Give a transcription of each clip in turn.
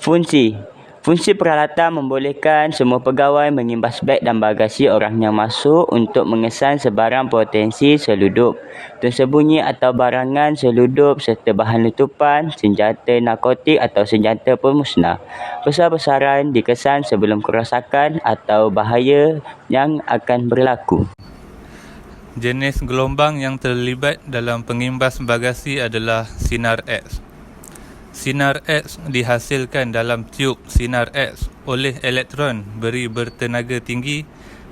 Fungsi. Fungsi peralatan membolehkan semua pegawai mengimbas beg dan bagasi orang yang masuk untuk mengesan sebarang potensi seludup, tersembunyi atau barangan seludup serta bahan letupan, senjata narkotik atau senjata pemusnah. Besar-besaran dikesan sebelum kerosakan atau bahaya yang akan berlaku. Jenis gelombang yang terlibat dalam pengimbas bagasi adalah sinar X. Sinar X dihasilkan dalam tiub sinar X oleh elektron beri bertenaga tinggi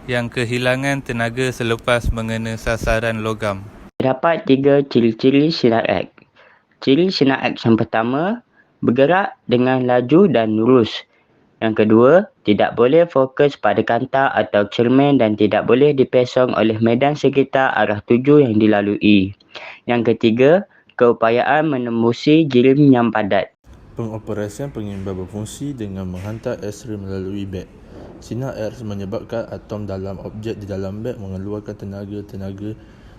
yang kehilangan tenaga selepas mengena sasaran logam. Terdapat 3 ciri-ciri sinar X. Ciri sinar X yang pertama, bergerak dengan laju dan lurus. Yang kedua, tidak boleh fokus pada kantar atau cermin dan tidak boleh dipesong oleh medan sekitar arah tuju yang dilalui. Yang ketiga, keupayaan menembusi jirim yang padat. Pengoperasian pengimbas berfungsi dengan menghantar X-ray melalui beg. Sinar X menyebabkan atom dalam objek di dalam beg mengeluarkan tenaga.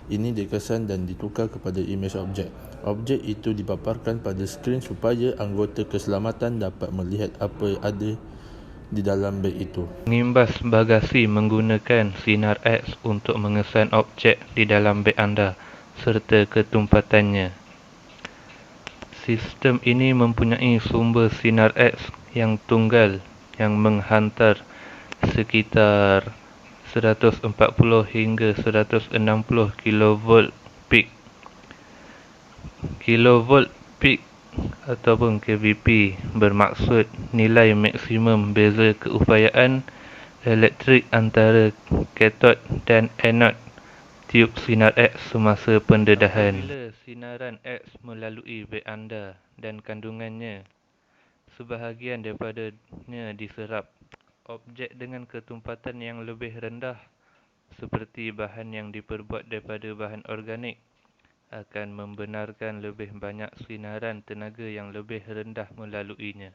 Ini dikesan dan ditukar kepada imej objek. Objek itu dipaparkan pada skrin supaya anggota keselamatan dapat melihat apa yang ada di dalam beg itu. Pengimbas bagasi menggunakan sinar X untuk mengesan objek di dalam beg anda serta ketumpatannya. Sistem ini mempunyai sumber sinar X yang tunggal yang menghantar sekitar 140 hingga 160 kilovolt peak. Kilovolt peak ataupun kVp bermaksud nilai maksimum beza keupayaan elektrik antara katod dan anod tiub sinar X semasa pendedahan. Bila sinaran X melalui beg anda dan kandungannya, sebahagian daripadanya diserap. Objek dengan ketumpatan yang lebih rendah seperti bahan yang diperbuat daripada bahan organik akan membenarkan lebih banyak sinaran tenaga yang lebih rendah melaluinya.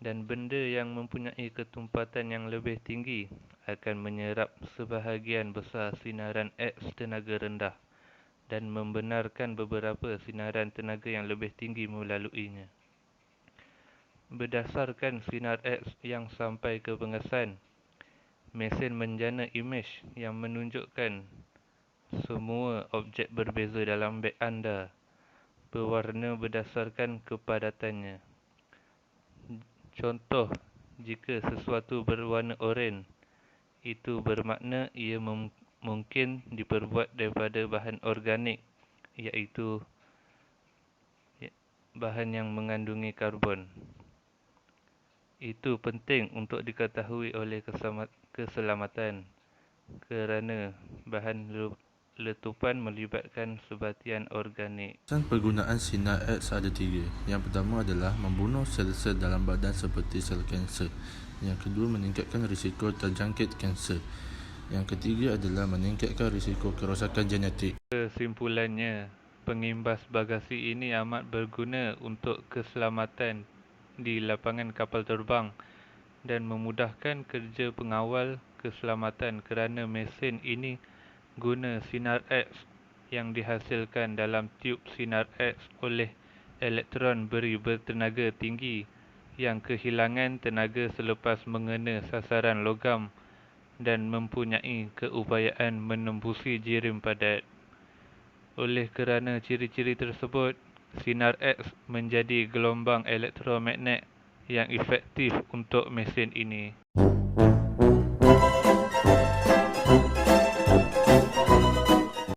Dan benda yang mempunyai ketumpatan yang lebih tinggi akan menyerap sebahagian besar sinaran X tenaga rendah dan membenarkan beberapa sinaran tenaga yang lebih tinggi melaluinya. Berdasarkan sinar X yang sampai ke pengesan, mesin menjana imej yang menunjukkan semua objek berbeza dalam beg anda berwarna berdasarkan kepadatannya. Contoh, jika sesuatu berwarna oranye, itu bermakna ia mungkin diperbuat daripada bahan organik, iaitu bahan yang mengandungi karbon. Itu penting untuk diketahui oleh keselamatan kerana bahan letupan melibatkan sebatian organik. Penggunaan sinar X ada 3. Yang pertama adalah membunuh sel-sel dalam badan seperti sel kanser. Yang kedua, meningkatkan risiko terjangkit kanser. Yang ketiga adalah meningkatkan risiko kerosakan genetik. Kesimpulannya, pengimbas bagasi ini amat berguna untuk keselamatan di lapangan kapal terbang dan memudahkan kerja pengawal keselamatan kerana mesin ini guna sinar X yang dihasilkan dalam tiub sinar X oleh elektron beri bertenaga tinggi yang kehilangan tenaga selepas mengena sasaran logam dan mempunyai keupayaan menembusi jirim padat. Oleh kerana ciri-ciri tersebut, sinar X menjadi gelombang elektromagnet yang efektif untuk mesin ini.